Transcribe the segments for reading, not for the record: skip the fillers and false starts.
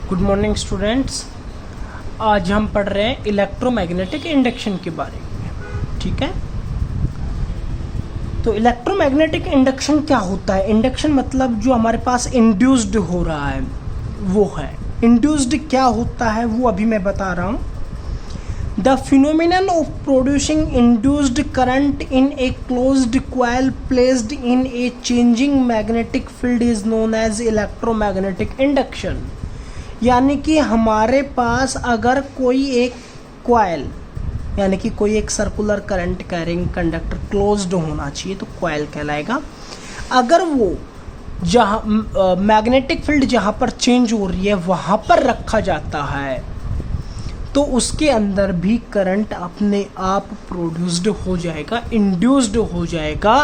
Good morning students. आज हम पढ़ रहे हैं इलेक्ट्रोमैग्नेटिक इंडक्शन के बारे में। ठीक है, तो इलेक्ट्रोमैग्नेटिक इंडक्शन क्या होता है? इंडक्शन मतलब जो हमारे पास इंड्यूस्ड हो रहा है वो है। इंड्यूस्ड क्या होता है वो अभी मैं बता रहा हूँ। The phenomenon of producing induced current in a closed coil placed in a changing magnetic field is known as electromagnetic induction. यानी कि हमारे पास अगर कोई एक कॉइल यानी कि कोई एक circular current carrying conductor closed होना चाहिए तो कॉइल कहलाएगा। अगर वो जहाँ मैग्नेटिक फील्ड जहाँ पर चेंज हो रही है वहाँ पर रखा जाता है तो उसके अंदर भी करंट अपने आप प्रोड्यूस्ड हो जाएगा, इंड्यूस्ड हो जाएगा।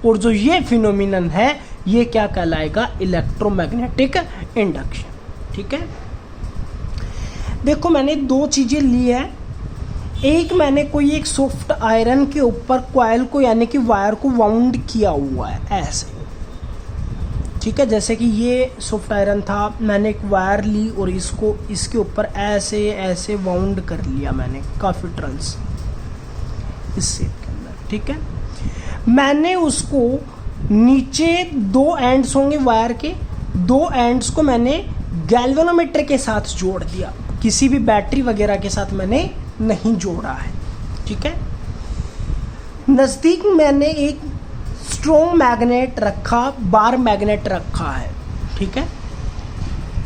और जो ये फिनोमिनन है ये क्या कहलाएगा? Electromagnetic induction. ठीक है, देखो मैंने दो चीज़ें ली है। एक मैंने कोई एक सॉफ्ट आयरन के ऊपर कॉइल को यानी कि वायर को वाउंड किया हुआ है ऐसे। ठीक है, जैसे कि ये सॉफ्ट आयरन था, मैंने एक वायर ली और इसको इसके ऊपर ऐसे ऐसे वाउंड कर लिया मैंने काफ़ी टर्न्स इस शेप के अंदर। ठीक है, मैंने उसको नीचे दो एंड्स होंगे वायर के, दो एंड्स को मैंने गैल्वेनोमीटर के साथ जोड़ दिया, किसी भी बैटरी वगैरह के साथ मैंने नहीं जोड़ा है। ठीक है, नज़दीक मैंने एक स्ट्रॉन्ग मैग्नेट रखा, बार मैग्नेट रखा है। ठीक है,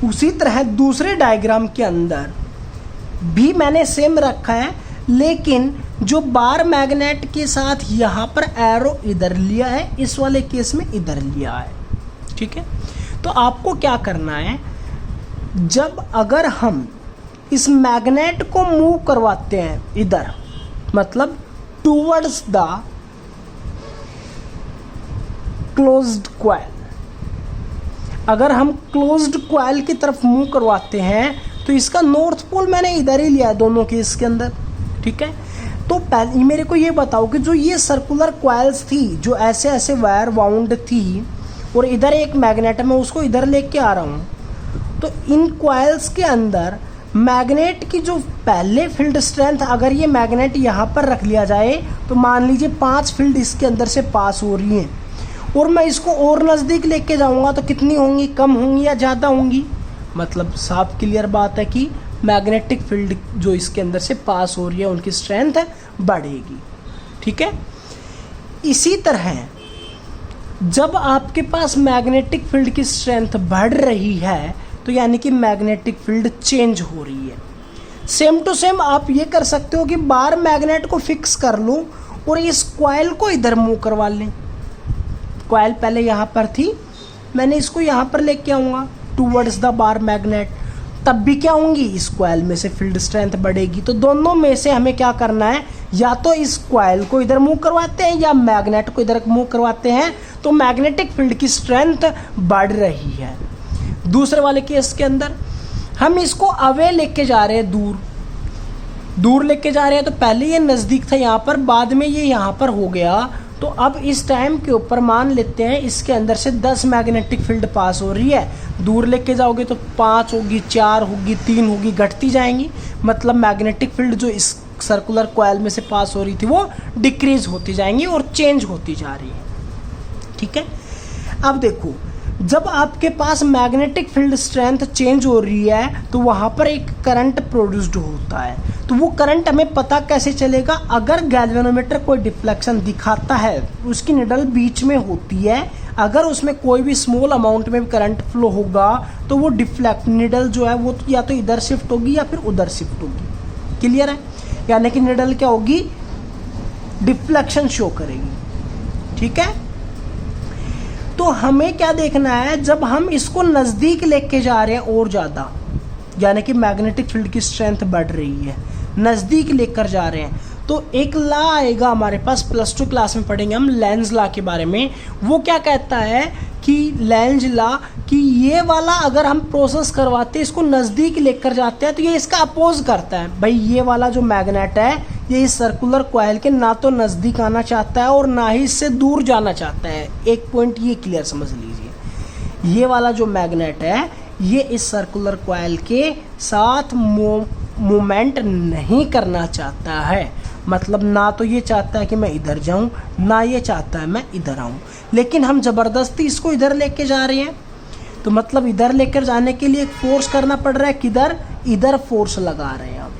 उसी तरह दूसरे डायग्राम के अंदर भी मैंने सेम रखा है, लेकिन जो बार मैग्नेट के साथ यहाँ पर एरो इधर लिया है, इस वाले केस में इधर लिया है। ठीक है, तो आपको क्या करना है, जब अगर हम इस मैग्नेट को मूव करवाते हैं इधर, मतलब टूवर्ड्स द क्लोज्ड कॉइल, अगर हम क्लोज्ड कॉइल की तरफ मूव करवाते हैं तो इसका नॉर्थ पोल मैंने इधर ही लिया है दोनों के इसके अंदर। ठीक है, तो पहले मेरे को ये बताओ कि जो ये सर्कुलर कॉइल्स थी जो ऐसे ऐसे वायर वाउंड थी और इधर एक मैग्नेट है, मैं उसको इधर लेके आ रहा हूँ, तो इन कॉइल्स के अंदर मैग्नेट की जो पहले फील्ड स्ट्रेंथ, अगर ये मैग्नेट यहाँ पर रख लिया जाए तो मान लीजिए 5 फील्ड इसके अंदर से पास हो रही हैं और मैं इसको और नज़दीक लेके जाऊँगा तो कितनी होंगी? कम होंगी या ज़्यादा होंगी? मतलब साफ क्लियर बात है कि मैग्नेटिक फील्ड जो इसके अंदर से पास हो रही है उनकी स्ट्रेंथ बढ़ेगी। ठीक है, इसी तरह जब आपके पास मैग्नेटिक फील्ड की स्ट्रेंथ बढ़ रही है तो यानी कि मैग्नेटिक फील्ड चेंज हो रही है। सेम टू सेम आप ये कर सकते हो कि बार मैग्नेट को फिक्स कर लो और इस कॉइल को इधर मूव करवा लें। कॉइल पहले यहाँ पर थी, मैंने इसको यहाँ पर लेके आऊँगा टूवर्ड्स द बार मैग्नेट, तब भी क्या होंगी? इस कॉइल में से फील्ड स्ट्रेंथ बढ़ेगी। तो दोनों में से हमें क्या करना है, या तो इस कॉइल को इधर मूव करवाते हैं या मैग्नेट को इधर मूव करवाते हैं, तो मैग्नेटिक फील्ड की स्ट्रेंथ बढ़ रही है। दूसरे वाले केस के अंदर हम इसको अवे लेके जा रहे हैं, दूर लेके जा रहे हैं, तो पहले ये नज़दीक था यहाँ पर, बाद में ये यहाँ पर हो गया। तो अब इस टाइम के ऊपर मान लेते हैं इसके अंदर से 10 मैग्नेटिक फील्ड पास हो रही है। दूर लेके जाओगे तो 5 होगी, 4 होगी, 3 होगी, घटती जाएंगी। मतलब मैग्नेटिक फील्ड जो इस सर्कुलर कॉइल में से पास हो रही थी वो डिक्रीज होती जाएंगी और चेंज होती जा रही है। ठीक है, अब देखो जब आपके पास मैग्नेटिक फील्ड स्ट्रेंथ चेंज हो रही है तो वहाँ पर एक करंट प्रोड्यूस्ड होता है। तो वो करंट हमें पता कैसे चलेगा? अगर गैल्वेनोमीटर कोई डिफ्लेक्शन दिखाता है, उसकी निडल बीच में होती है, अगर उसमें कोई भी स्मॉल अमाउंट में करंट फ्लो होगा तो वो निडल जो है वो या तो इधर शिफ्ट होगी या फिर उधर शिफ्ट होगी। क्लियर है? यानी कि निडल क्या होगी? डिफ्लेक्शन शो करेगी। ठीक है, तो हमें क्या देखना है, जब हम इसको नज़दीक लेके जा रहे हैं और ज़्यादा, यानी कि मैग्नेटिक फील्ड की स्ट्रेंथ बढ़ रही है, नज़दीक लेकर जा रहे हैं, तो एक लॉ आएगा हमारे पास, +2 क्लास में पढ़ेंगे हम लेंज लॉ के बारे में। वो क्या कहता है कि लेंज लॉ कि ये वाला अगर हम प्रोसेस करवाते हैं, इसको नज़दीक लेकर जाते हैं, तो ये इसका अपोज करता है। भाई ये वाला जो मैग्नेट है ये इस सर्कुलर कॉइल के ना तो नज़दीक आना चाहता है और ना ही इससे दूर जाना चाहता है। एक पॉइंट ये क्लियर समझ लीजिए, ये वाला जो मैग्नेट है ये इस सर्कुलर कॉइल के साथ मूवमेंट नहीं करना चाहता है। मतलब ना तो ये चाहता है कि मैं इधर जाऊं, ना ये चाहता है मैं इधर आऊं, लेकिन हम ज़बरदस्ती इसको इधर लेके जा रहे हैं। तो मतलब इधर लेकर जाने के लिए एक फोर्स करना पड़ रहा है, किधर, इधर फोर्स लगा रहे हैं हम।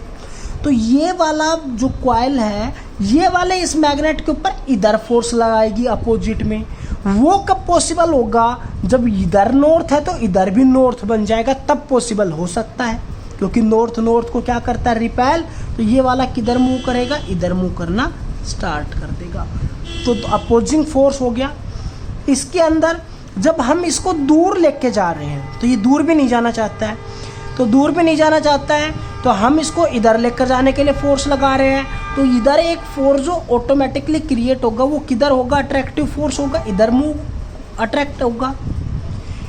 तो ये वाला जो कॉइल है, ये वाले इस मैग्नेट के ऊपर इधर फोर्स लगाएगी अपोजिट में। वो कब पॉसिबल होगा? जब इधर नॉर्थ है तो इधर भी नॉर्थ बन जाएगा, तब पॉसिबल हो सकता है, क्योंकि नॉर्थ नॉर्थ को क्या करता है, रिपेल। तो ये वाला किधर मूव करेगा, इधर मूव करना स्टार्ट कर देगा। तो अपोजिंग फोर्स हो गया। इसके अंदर जब हम इसको दूर लेके जा रहे हैं तो ये दूर भी नहीं जाना चाहता है। तो दूर भी नहीं जाना चाहता है तो हम इसको इधर लेकर जाने के लिए फोर्स लगा रहे हैं। तो इधर एक फोर्स जो ऑटोमेटिकली क्रिएट होगा वो किधर होगा, अट्रैक्टिव फोर्स होगा, इधर मूव अट्रैक्ट होगा,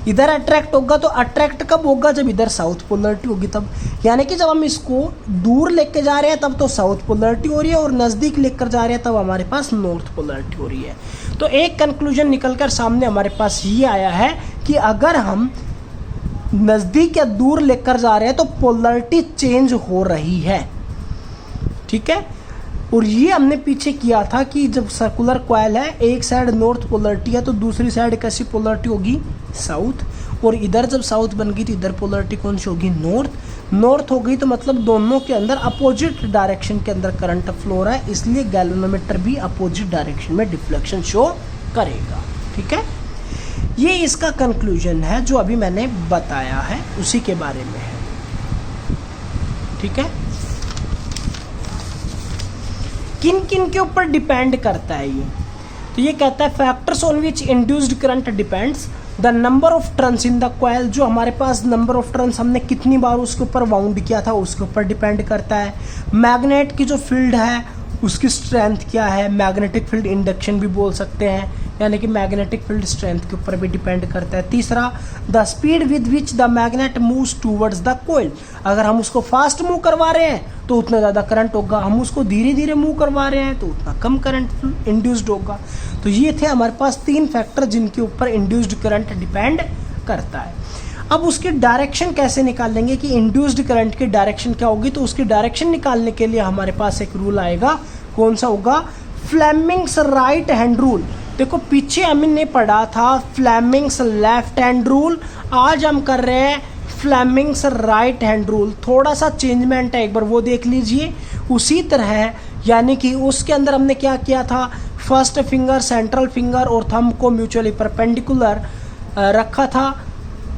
इधर अट्रैक्ट होगा। तो अट्रैक्ट कब होगा? जब इधर साउथ पोलरिटी होगी तब। यानी कि जब हम इसको दूर लेके जा रहे हैं तब तो साउथ पोलरिटी हो रही है, और नज़दीक लेकर जा रहे हैं तब हमारे पास नॉर्थ पोलरिटी हो रही है। तो एक कंक्लूजन निकलकर सामने हमारे पास ये आया है कि अगर हम नज़दीक या दूर लेकर जा रहे हैं तो पोलरिटी चेंज हो रही है। ठीक है। और ये हमने पीछे किया था कि जब सर्कुलर कॉइल है, एक साइड नॉर्थ पोलरिटी है तो दूसरी साइड कैसी पोलरिटी होगी, साउथ। और इधर जब साउथ बन गई तो इधर पोलरिटी कौन सी होगी, नॉर्थ। नॉर्थ हो गई तो मतलब दोनों के अंदर अपोजिट डायरेक्शन के अंदर करंट फ्लो हो रहा है, इसलिए गैल्वेनोमीटर भी अपोजिट डायरेक्शन में डिफ्लेक्शन शो करेगा। ठीक है। ये इसका कंक्लूजन है जो अभी मैंने बताया है, उसी के बारे में है। ठीक है। किन किन के ऊपर डिपेंड करता है ये? तो ये कहता है factors on which induced current depends the number of turns in the coil. जो हमारे पास नंबर ऑफ टर्न्स हमने कितनी बार उसके ऊपर वाउंड किया था उसके ऊपर डिपेंड करता है। मैग्नेट की जो फील्ड है उसकी स्ट्रेंथ क्या है, मैग्नेटिक फील्ड इंडक्शन भी बोल सकते हैं, यानी कि मैग्नेटिक फील्ड स्ट्रेंथ के ऊपर भी डिपेंड करता है। तीसरा, the speed with which the magnet moves towards the coil. अगर हम उसको फास्ट मूव करवा रहे हैं तो उतना ज़्यादा करंट होगा, हम उसको धीरे धीरे मूव करवा रहे हैं तो उतना कम करंट इंड्यूस्ड होगा। तो ये थे हमारे पास 3 फैक्टर जिनके ऊपर इंड्यूस्ड करंट डिपेंड करता है। अब उसकी डायरेक्शन कैसे निकालेंगे कि इंड्यूस्ड करंट की डायरेक्शन क्या होगी? तो उसकी डायरेक्शन निकालने के लिए हमारे पास एक रूल आएगा। कौन सा होगा? Fleming's right hand rule. देखो पीछे हमने पढ़ा था फ्लेमिंग्स लेफ्ट हैंड रूल, आज हम कर रहे हैं फ्लेमिंग्स राइट हैंड रूल। थोड़ा सा चेंजमेंट है, एक बार वो देख लीजिए। उसी तरह यानी कि उसके अंदर हमने क्या किया था, फर्स्ट फिंगर, सेंट्रल फिंगर और थंब को म्यूचुअली परपेंडिकुलर रखा था।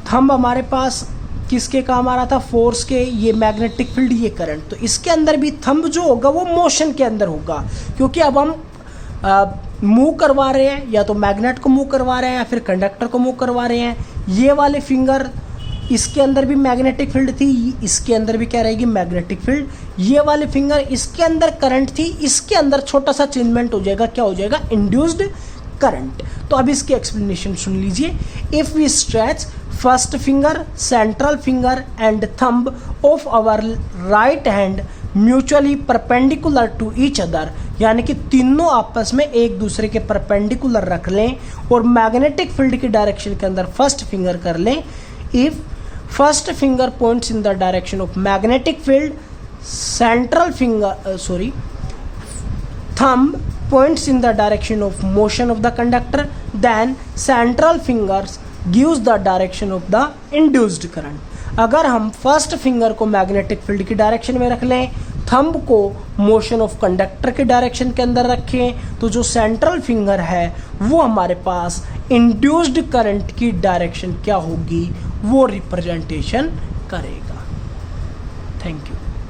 थंब हमारे पास किसके काम आ रहा था, फोर्स के, ये मैग्नेटिक फील्ड, ये करंट। तो इसके अंदर भी थंब जो होगा वो मोशन के अंदर होगा, क्योंकि अब हम मूव करवा रहे हैं, या तो मैग्नेट को मूव करवा रहे हैं या फिर कंडक्टर को मूव करवा रहे हैं। ये वाले फिंगर, इसके अंदर भी मैग्नेटिक फील्ड थी, इसके अंदर भी क्या रहेगी, मैग्नेटिक फील्ड। ये वाले फिंगर, इसके अंदर करंट थी, इसके अंदर छोटा सा चेंजमेंट हो जाएगा, क्या हो जाएगा, इंड्यूस्ड करंट। तो अब इसकी एक्सप्लेनेशन सुन लीजिए। If we stretch first finger, central finger and thumb of our right hand mutually perpendicular to each other, यानी कि तीनों आपस में एक दूसरे के परपेंडिकुलर रख लें और मैग्नेटिक फील्ड की डायरेक्शन के अंदर फर्स्ट फिंगर कर लें। If first finger points in the direction of magnetic field, central finger thumb points in the direction of motion of the conductor, then central fingers gives the direction of the induced current. अगर हम first finger को magnetic field की direction में रख लें, thumb को motion of conductor के direction के अंदर रखें, तो जो सेंट्रल फिंगर है वो हमारे पास इंड्यूस्ड करंट की डायरेक्शन क्या होगी वो रिप्रेजेंटेशन करेगा। Thank you.